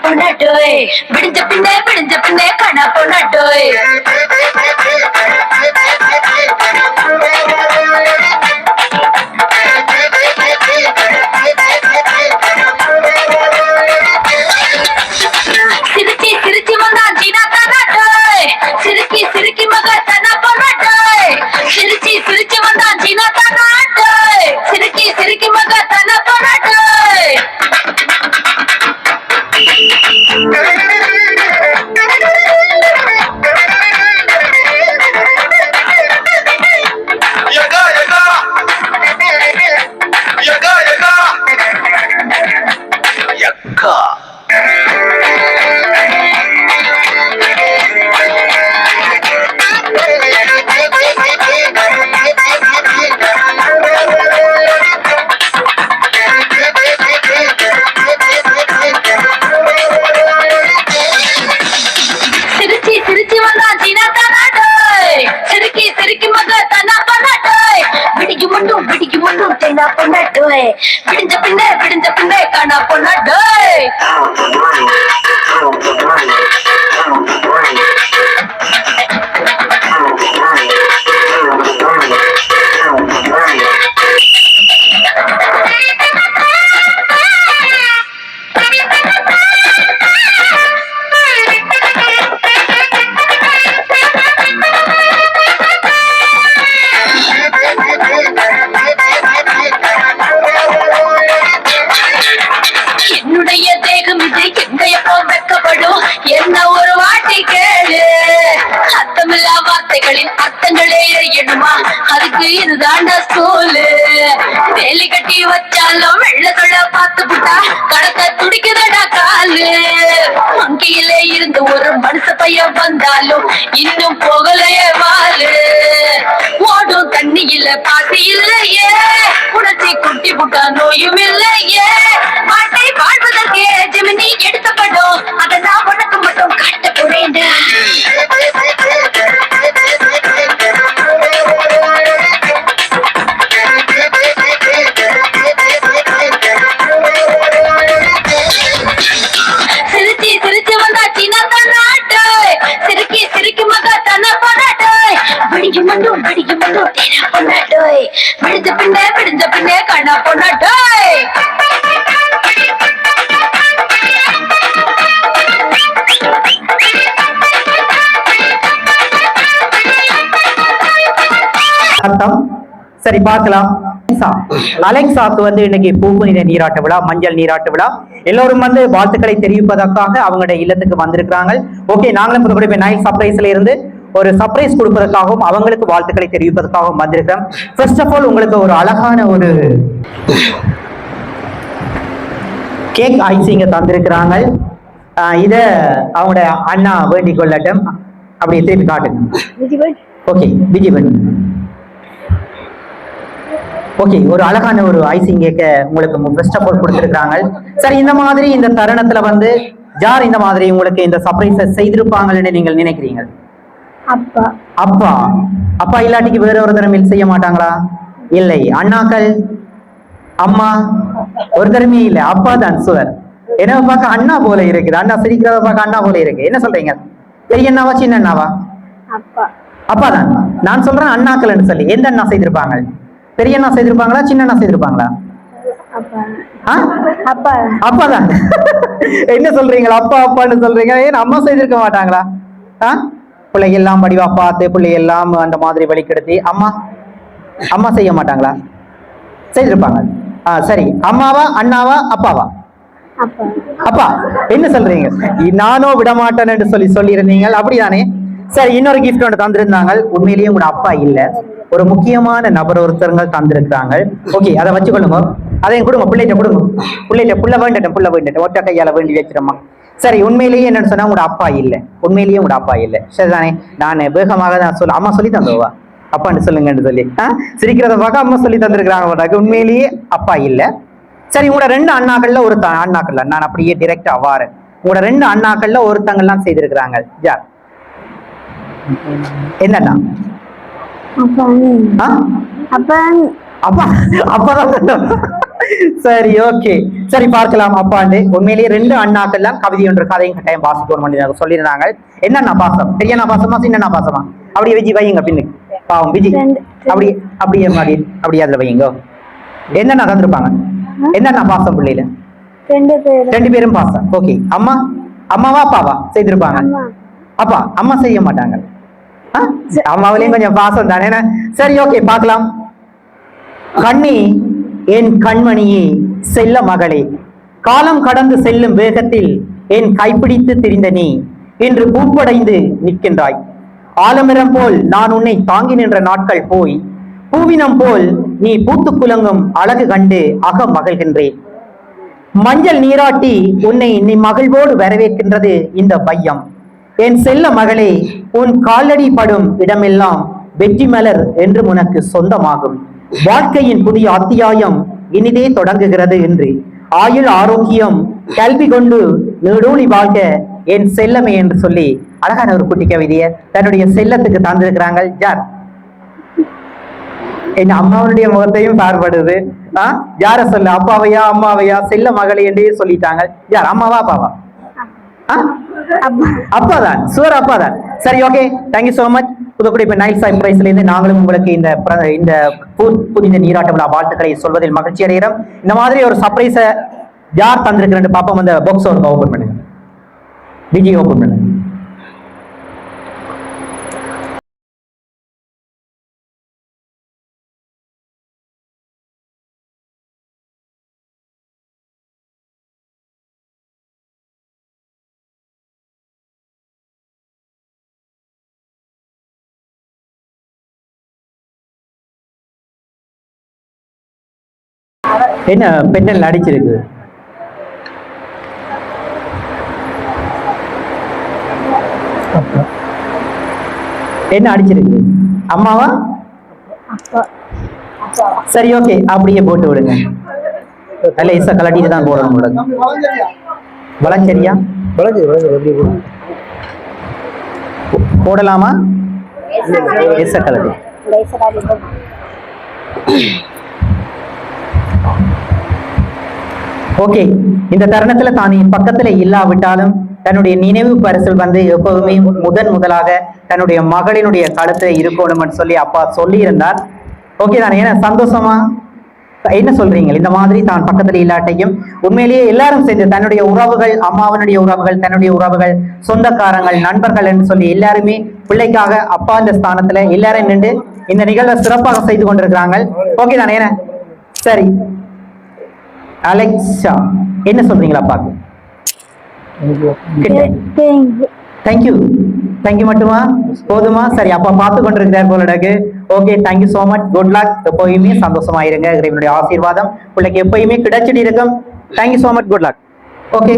பொண்ணாட்டோய் விடிஞ்ச பின்னே கண்ணா பொண்ணாட்டோய் சிரிச்சி சிரிச்சி வந்தா ஜீனா தானாட்டோய் சிரிக்கி சிரிக்கி மகா தானா பொண்ணாட்டோய் சிரிச்சி சிரிச்சி வந்தா ஜீனா தானாட்டோய் சிரிக்கி சிரிக்கி மகா தானா பொண்ணாட்டோய் விடிஞ்ச பின்னே காணா பொண்ணாட்டோய் அர்த்தங்களே எறியணுமா அதுக்கு இதுதாண்டா ஸ்கூலு வேலி கட்டி வச்சாலும் வெள்ளத்தோட பார்த்து புட்டா கடக்க துடிக்குதடா காலு வங்கியில இருந்து ஒரு மனுஷ பையன் வந்தாலும் இன்னும் போகலையே வாலு ஓடும் தண்ணியில பாசி இல்லையே உணர்ச்சி குட்டி புட்டா நோயும் இல்லையே மாட்டை வாழ்வதற்கு ஜெமினி எடுக்கப்படும் அதை நான் உனக்கு மட்டும் காட்ட போறேன்டா விடிஞ்ச பின்னே கண்ணா பொண்ணாட்டோய் சரி பார்க்கலாம். அலெக்சாக்கு வந்து இன்னைக்கு பூப்புனித நீராட்டு விழா, மஞ்சள் நீராட்டு விழா. எல்லோரும் வந்து வாழ்த்துக்களை தெரிவிப்பதற்காக அவங்களுடைய இல்லத்துக்கு வந்திருக்கிறாங்க. ஓகே, நாங்களும் புதுப்படி நைட் சர்ப்ரைஸ்ல இருந்து ஒரு சர்ப்ரைஸ் கொடுப்பதற்காகவும் அவங்களுக்கு வாழ்த்துக்களை தெரிவிப்பதற்காகவும் வந்திருக்கிறோம். ஃபர்ஸ்ட் ஆஃப் ஆல் உங்களுக்கு ஒரு அழகான ஒரு கேக் ஐசிங்க தந்திருக்கிறாங்க. இத அவங்களோட அண்ணா வேண்டிக் கொள்ளட்டும். அப்படியே திருப்பி காட்டுங்க. ஓகே விஜயபன். ஓகே, ஒரு அழகான ஒரு ஐசிங் கேக்க உங்களுக்கு ஃபர்ஸ்ட் ஆஃப் ஆல் கொடுத்திருக்காங்க. சரி, இந்த மாதிரி இந்த தருணத்துல வந்து யார் இந்த மாதிரி உங்களுக்கு இந்த சர்ப்ரைஸை செய்திருப்பாங்கன்னு நீங்கள் நினைக்கிறீங்க? அப்பா. அப்பா அப்பா இல்லாட்டிக்கு வேற ஒரு தரமில் செய்ய மாட்டாங்களா? இல்லை. அண்ணாக்கள், அம்மா ஒரு தரமே இல்லை, அப்பா தான் சுவர். என்ன பார்க்க அண்ணா போல இருக்குது, அண்ணா சிரிக்கிறத பார்க்க அண்ணா போல இருக்கு. என்ன சொல்றீங்க? பெரிய அண்ணாவா சின்ன அண்ணாவா? அப்பா. அப்பா தான். நான் சொல்றேன் அண்ணாக்கள்னு சொல்லி. எந்த அண்ணா செய்திருப்பாங்க? பெரிய அண்ணா செய்திருப்பாங்களா, சின்ன அண்ணா செய்திருப்பாங்களா? அப்பாதான். என்ன சொல்றீங்களா? அப்பா அப்பான்னு சொல்றீங்க. ஏன் அம்மா செய்திருக்க மாட்டாங்களா? பிள்ளை எல்லாம் படிவா பார்த்து பிள்ளை எல்லாம் அந்த மாதிரி வழிகெடுத்தி அம்மா அம்மா செய்ய மாட்டாங்களா? செய்திருப்பாங்க. சரி, அம்மாவா அண்ணாவா அப்பாவா? அப்பா. என்ன சொல்றீங்க? நானோ விடமாட்டேன் என்று சொல்லியிருந்தீங்க, அப்படிதானே? சரி, இன்னொரு கிஃப்ட் ஒன்று தந்திருந்தாங்க. உண்மையிலேயே உங்களோட அப்பா இல்ல, ஒரு முக்கியமான நபர் ஒருத்தருங்க தந்திருக்கிறாங்க. ஓகே, அதை வச்சுக்கொள்ளுங்க. அதையும் கொடுங்க, பிள்ளைகிட்ட கொடுங்க. புள்ள வேண்டட்டும், ஒற்ற கையால வேண்டி வச்சிடமா. சரி, உண்மையிலேயே என்னன்னு சொன்னா உங்களோட அப்பா இல்ல, உண்மையிலேயே உங்களோட அப்பா இல்ல, சரிதானே? நான் வேகமாக தான் சொல்ல, அம்மா சொல்லி தந்தோவா அப்பான்னு சொல்லுங்கன்னு சொல்லி சிரிக்கிறத பார்க்க அம்மா சொல்லி தந்திருக்கிறாங்க. உண்மையிலேயே அப்பா இல்ல. சரி, உங்களோட ரெண்டு அண்ணாக்கள்ல ஒரு அண்ணாக்கள்ல நான் அப்படியே டிரெக்டா வாரேன். உங்களோட ரெண்டு அண்ணாக்கள்ல ஒருத்தங்கள்லாம் செய்திருக்கிறாங்க. யார்? என்னண்ணா? அப்பா. அப்பதான் சரி ஓகே சரி பார்க்கலாம் அப்பாண்டு உண்மையிலேயே 2 அண்ணாக்கெல்லாம் கவிதை ஒன்று கதையும் கட்டாயம் வாசிக்கணும் சொல்லியிருந்தாங்க. என்னண்ணா பாசம் பெரியண்ணா பாசமா சின்னண்ணா பாசமா அப்படியே விஜி வையுங்க பின்னு பாவம் விஜி அப்படி அப்படியே மாதிரி அப்படியே அதுல வையுங்க. என்னண்ணா தந்திருப்பாங்க என்னண்ணா பாசம் பிள்ளையில 2 பேரும் பாசம். ஓகே அம்மா அம்மாவா அப்பாவா செய்திருப்பாங்க அப்பா அம்மா செய்ய மாட்டாங்க. அம்மாவிலையும் கொஞ்சம் பாசம் தானே. சரி ஓகே பார்க்கலாம். கண்ணி என் கண்மணியே செல்ல மகளே காலம் கடந்து செல்லும் வேகத்தில் என் கைப்பிடித்து திரிந்த நீ இன்று பூப்படைந்து நிற்கின்றாய். ஆலமரம் போல் நான் உன்னை தாங்கி நின்ற நாட்கள் போய் பூவினம் போல் நீ பூத்து குலங்கும் அழகு கண்டு அக மகிழ்கின்றேன். மஞ்சள் நீராட்டி உன்னை நீ மகிழ்வோடு வரவேற்கின்றது இந்த பையம். என் செல்ல மகளே உன் காலடி படும் இடமெல்லாம் வெற்றி மலர் என்று உனக்கு சொந்தமாகும். வாழ்க்கையின் புதிய அத்தியாயம் இனிதே தொடங்குகிறது என்று ஆயுள் ஆரோக்கியம் கல்வி கொண்டு நீடூழி வாழ்க என் செல்லமே என்று சொல்லி அழகான ஒரு குட்டி கவிதையை தன்னுடைய செல்லத்துக்கு தந்திருக்கிறாங்க. யார் என் அம்மாவுடைய முகத்தையும் பார்படுது. யார சொல்ல அப்பாவையா அம்மாவையா செல்ல மகளே என்றே சொல்லிட்டாங்க. யார் அம்மாவா அப்பாவா? அப்பாதான் சுவர் அப்பாதான். சரி okay thank you so much. Puthukkudi இப்ப நைல் சர்ப்ரைஸ்ல இருந்து நாங்களும் உங்களுக்கு இந்த புதிய நீராட்ட விழா வாழ்த்துக்களை சொல்வதில் மகிழ்ச்சி அடைகிறோம். இந்த மாதிரி ஒரு சர்ப்ரைஸ யார் தந்திருக்கிறேன் பாப்போம். அந்த பாக்ஸ் ஒரு ஓபன் பண்ணுங்க விஜய் ஓபன் பண்ணுங்க. என்ன பெண்ணல் அடிச்சிருக்கு? என்ன அடிச்சிருக்கு? அம்மாவா? சரி ஓகே அப்படியே போட்டு விடுங்க. நல்ல இசை கலட்டிட்டு தான் போடணும் உங்களுக்கு. வளஞ்சரியா போடலாமா? இசை கலட்டி ஓகே. இந்த தருணத்துல தான் பக்கத்துல இல்லாவிட்டாலும் தன்னுடைய நினைவு பரிசில் வந்து எப்போதுமே முதலாக தன்னுடைய மகளினுடைய கழுத்துல இருக்கணும்னு சொல்லி அப்பா சொல்லி இருந்தார். ஓகே தானே? ஏன்னா சந்தோஷமா என்ன சொல்றீங்க? இந்த மாதிரி தான் பக்கத்துல இல்லாட்டையும் உண்மையிலேயே எல்லாரும் சேர்ந்து தன்னுடைய உறவுகள் அம்மாவனுடைய உறவுகள் தன்னுடைய உறவுகள் சொந்தக்காரங்கள் நண்பர்கள் என்று சொல்லி எல்லாருமே பிள்ளைக்காக அப்பா இந்த ஸ்தானத்துல எல்லாரும் நின்று இந்த நிகழ்வை சிறப்பாக செய்து கொண்டிருக்கிறாங்க. ஓகே தானே? ஏன்னா சரி அலெக்ஸா என்ன சொல்றீங்களா அப்பாக்கு? தேங்க்யூ தேங்க்யூ மட்டுமா போதுமா? சரி அப்பா பார்த்து கொண்டிருக்கிறார் போலடக்கு. Okay thank you so much. Good luck. எப்பயுமே சந்தோஷமா இருங்க. இறைவனுடைய ஆசீர்வாதம் பிள்ளைக்கு எப்பயுமே கிடைச்சிட்டு இருக்கும். Thank you so much. Good luck. Okay